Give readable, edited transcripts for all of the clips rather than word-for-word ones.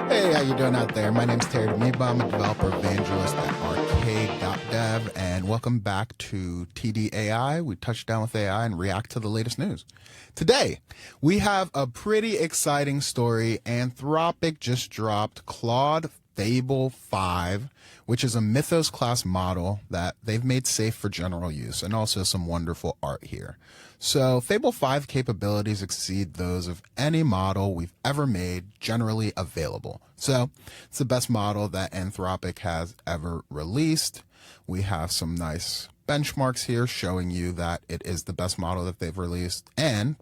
Hey, how you doing out there? My name's Thierry Damiba. I'm a developer evangelist at arcade.dev, and welcome back to TDAI. We touch down with AI and react to the latest news. Today, we have a pretty exciting story. Anthropic just dropped Claude Fable 5, which is a Mythos class model that they've made safe for general use, and also some wonderful art here. So Fable 5 capabilities exceed those of any model we've ever made generally available. So it's the best model that Anthropic has ever released. We have some nice benchmarks here showing you that it is the best model that they've released. And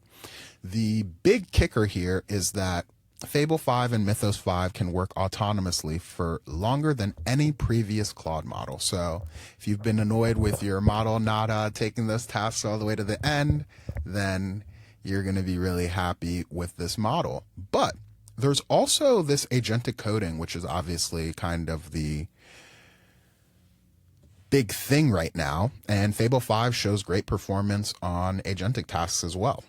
the big kicker here is that Fable 5 and Mythos 5 can work autonomously for longer than any previous Claude model. So if you've been annoyed with your model not taking those tasks all the way to the end, then you're going to be really happy with this model. But there's also this agentic coding, which is obviously kind of the big thing right now. And Fable 5 shows great performance on agentic tasks as well.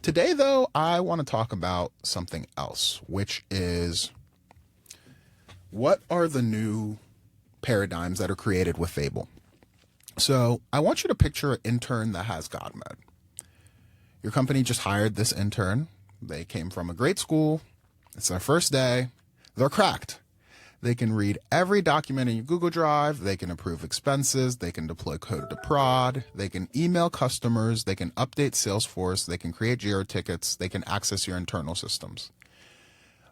Today, though, I want to talk about something else, which is what are the new paradigms that are created with Fable? So I want you to picture an intern that has God mode. Your company just hired this intern. They came from a great school. It's their first day. They're cracked. They can read every document in your Google Drive. They can approve expenses. They can deploy code to prod. They can email customers. They can update Salesforce. They can create Jira tickets. They can access your internal systems.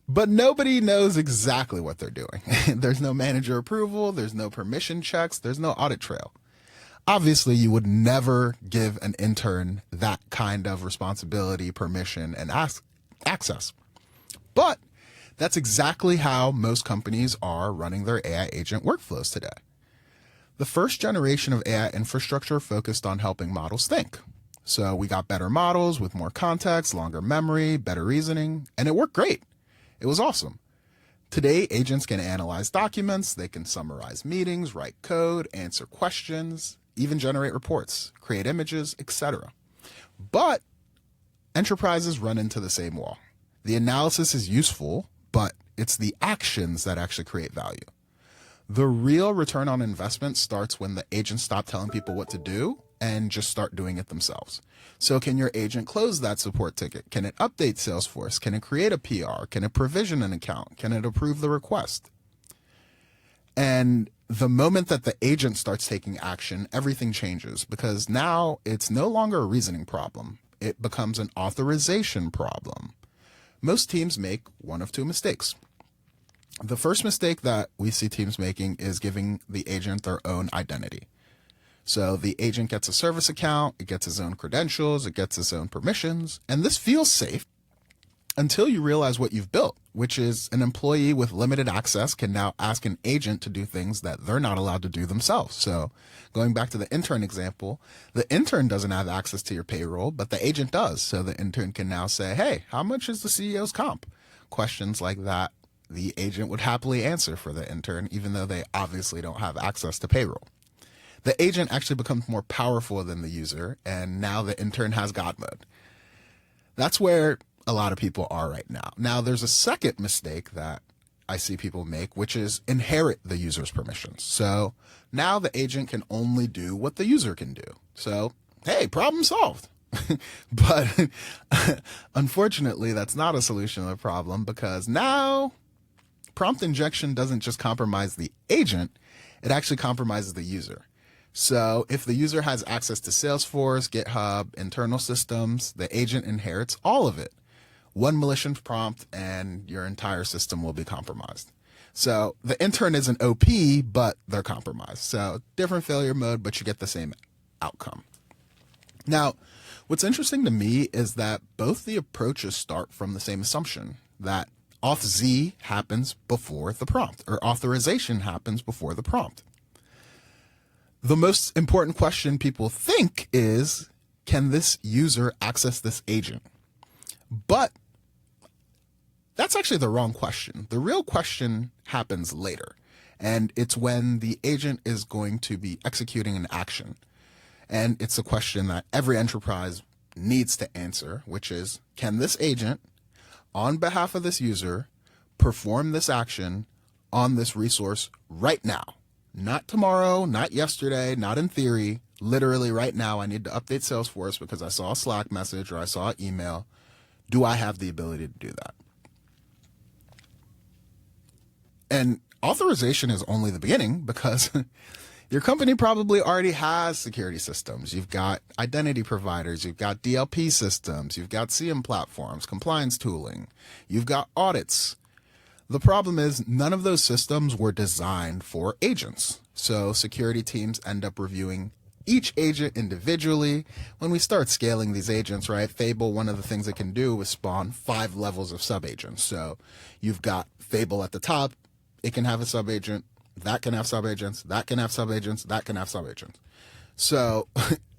But nobody knows exactly what they're doing. There's no manager approval. There's no permission checks. There's no audit trail. Obviously, you would never give an intern that kind of responsibility, permission, and access. But that's exactly how most companies are running their AI agent workflows today. The first generation of AI infrastructure focused on helping models think. So we got better models with more context, longer memory, better reasoning, and it worked great. It was awesome. Today, agents can analyze documents, they can summarize meetings, write code, answer questions, even generate reports, create images, etc. But enterprises run into the same wall. The analysis is useful, but it's the actions that actually create value. The real return on investment starts when the agents stop telling people what to do and just start doing it themselves. So can your agent close that support ticket? Can it update Salesforce? Can it create a PR? Can it provision an account? Can it approve the request? And the moment that the agent starts taking action, everything changes, because now it's no longer a reasoning problem. It becomes an authorization problem. Most teams make one of two mistakes. The first mistake that we see teams making is giving the agent their own identity. So the agent gets a service account, it gets its own credentials, it gets its own permissions, and this feels safe until you realize what you've built, which is an employee with limited access can now ask an agent to do things that they're not allowed to do themselves. So going back to the intern example, the intern doesn't have access to your payroll, but the agent does. So the intern can now say, hey, how much is the CEO's comp? Questions like that, the agent would happily answer for the intern, even though they obviously don't have access to payroll. The agent actually becomes more powerful than the user, and now the intern has God mode. That's where a lot of people are right now. Now, there's a second mistake that I see people make, which is inherit the user's permissions. So now the agent can only do what the user can do. So, hey, problem solved. But unfortunately, that's not a solution to the problem, because now prompt injection doesn't just compromise the agent, it actually compromises the user. So if the user has access to Salesforce, GitHub, internal systems, the agent inherits all of it. One malicious prompt and your entire system will be compromised. So the intern isn't OP, but they're compromised. So different failure mode, but you get the same outcome. Now, what's interesting to me is that both the approaches start from the same assumption, that auth Z happens before the prompt, or authorization happens before the prompt. The most important question people think is, can this user access this agent? But that's actually the wrong question. The real question happens later, and it's when the agent is going to be executing an action. And it's a question that every enterprise needs to answer, which is, can this agent, on behalf of this user, perform this action on this resource right now? Not tomorrow, not yesterday, not in theory. Literally right now, I need to update Salesforce because I saw a Slack message or I saw an email. Do I have the ability to do that? And authorization is only the beginning because your company probably already has security systems. You've got identity providers, you've got DLP systems, you've got CM platforms, compliance tooling, you've got audits. The problem is none of those systems were designed for agents. So security teams end up reviewing each agent individually. When we start scaling these agents, right, Fable, one of the things it can do is spawn 5 levels of subagents. So you've got Fable at the top, it can have a subagent, that can have subagents, that can have subagents, that can have subagents. So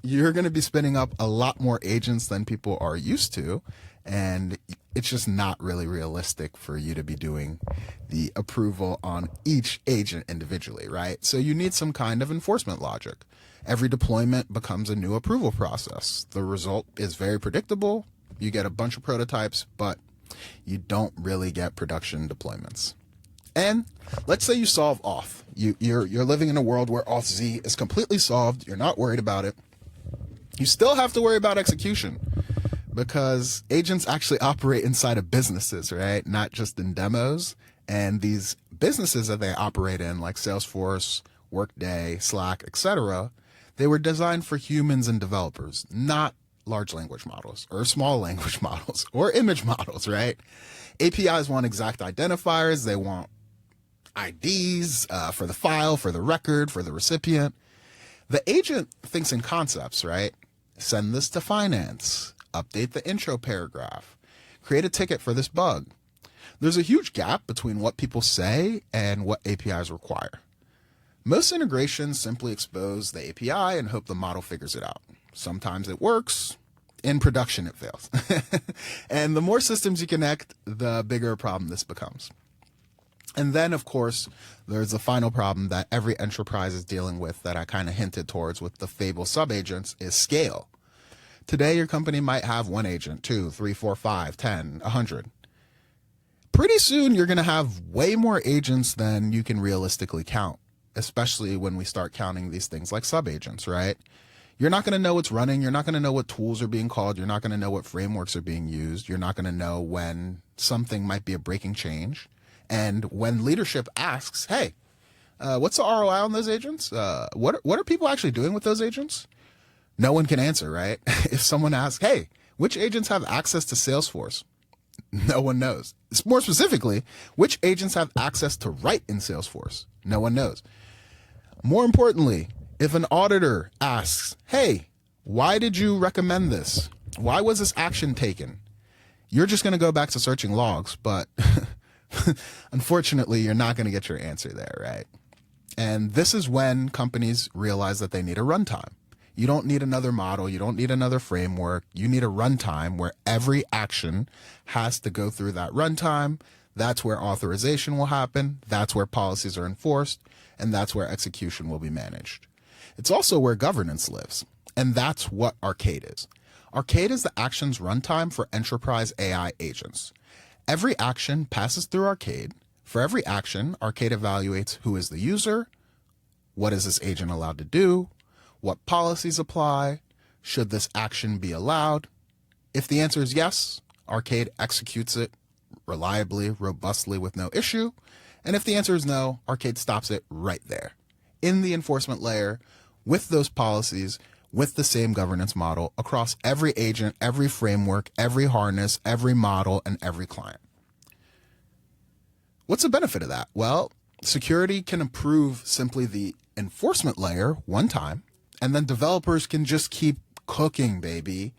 you're going to be spinning up a lot more agents than people are used to, and it's just not really realistic for you to be doing the approval on each agent individually, right? So you need some kind of enforcement logic. Every deployment becomes a new approval process. The result is very predictable. You get a bunch of prototypes, but you don't really get production deployments. And let's say you solve auth. You're living in a world where auth Z is completely solved. You're not worried about it. You still have to worry about execution because agents actually operate inside of businesses, right? Not just in demos. And these businesses that they operate in, like Salesforce, Workday, Slack, etc., they were designed for humans and developers, not large language models or small language models or image models, right? APIs want exact identifiers. They want IDs for the file, for the record, for the recipient. The agent thinks in concepts, right? Send this to finance, update the intro paragraph, create a ticket for this bug. There's a huge gap between what people say and what APIs require. Most integrations simply expose the API and hope the model figures it out. Sometimes it works. In production, it fails. And the more systems you connect, the bigger a problem this becomes. And then, of course, there's the final problem that every enterprise is dealing with that I kind of hinted towards with the Fable subagents is scale. Today, your company might have 1 agent, 2, 3, 4, 5, 10, 100. Pretty soon, you're going to have way more agents than you can realistically count, especially when we start counting these things like subagents, right? You're not going to know what's running. You're not going to know what tools are being called. You're not going to know what frameworks are being used. You're not going to know when something might be a breaking change. And when leadership asks, hey, what's the ROI on those agents? What are people actually doing with those agents? No one can answer, right? If someone asks, hey, which agents have access to Salesforce? No one knows. More specifically, which agents have access to write in Salesforce? No one knows. More importantly, if an auditor asks, hey, why did you recommend this? Why was this action taken? You're just going to go back to searching logs, but unfortunately, you're not going to get your answer there, right? And this is when companies realize that they need a runtime. You don't need another model. You don't need another framework. You need a runtime where every action has to go through that runtime. That's where authorization will happen. That's where policies are enforced. And that's where execution will be managed. It's also where governance lives. And that's what Arcade is. Arcade is the actions runtime for enterprise AI agents. Every action passes through Arcade. For every action, Arcade evaluates who is the user, what is this agent allowed to do, what policies apply, should this action be allowed. If the answer is yes, Arcade executes it reliably, robustly, with no issue. And if the answer is no, Arcade stops it right there in the enforcement layer with those policies, with the same governance model across every agent, every framework, every harness, every model, and every client. What's the benefit of that? Well, security can improve simply the enforcement layer one time, and then developers can just keep cooking, baby.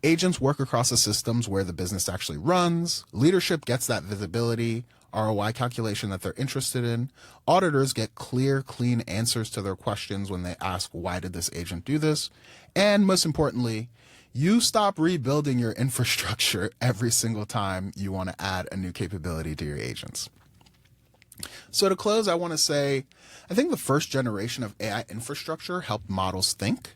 Agents work across the systems where the business actually runs. Leadership gets that visibility, ROI calculation that they're interested in. Auditors get clear, clean answers to their questions when they ask, why did this agent do this? And most importantly, you stop rebuilding your infrastructure every single time you want to add a new capability to your agents. So to close, I want to say, I think the first generation of AI infrastructure helped models think,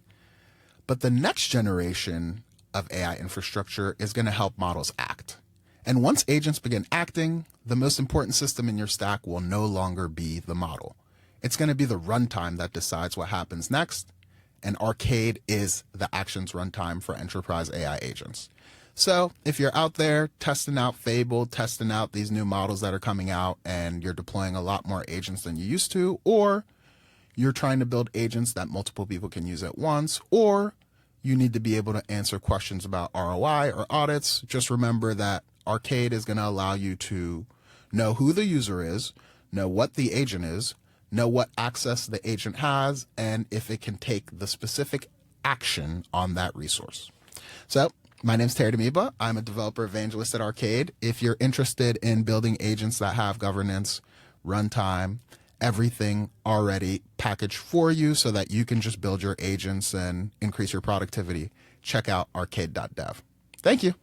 but the next generation of AI infrastructure is going to help models act. And once agents begin acting, the most important system in your stack will no longer be the model. It's going to be the runtime that decides what happens next, and Arcade is the actions runtime for enterprise AI agents. So if you're out there testing out Fable, testing out these new models that are coming out, and you're deploying a lot more agents than you used to, or you're trying to build agents that multiple people can use at once, or you need to be able to answer questions about ROI or audits, just remember that Arcade is going to allow you to know who the user is, know what the agent is, know what access the agent has, and if it can take the specific action on that resource. So my name's Thierry Damiba. I'm a developer evangelist at Arcade. If you're interested in building agents that have governance, runtime, everything already packaged for you so that you can just build your agents and increase your productivity, check out arcade.dev. Thank you.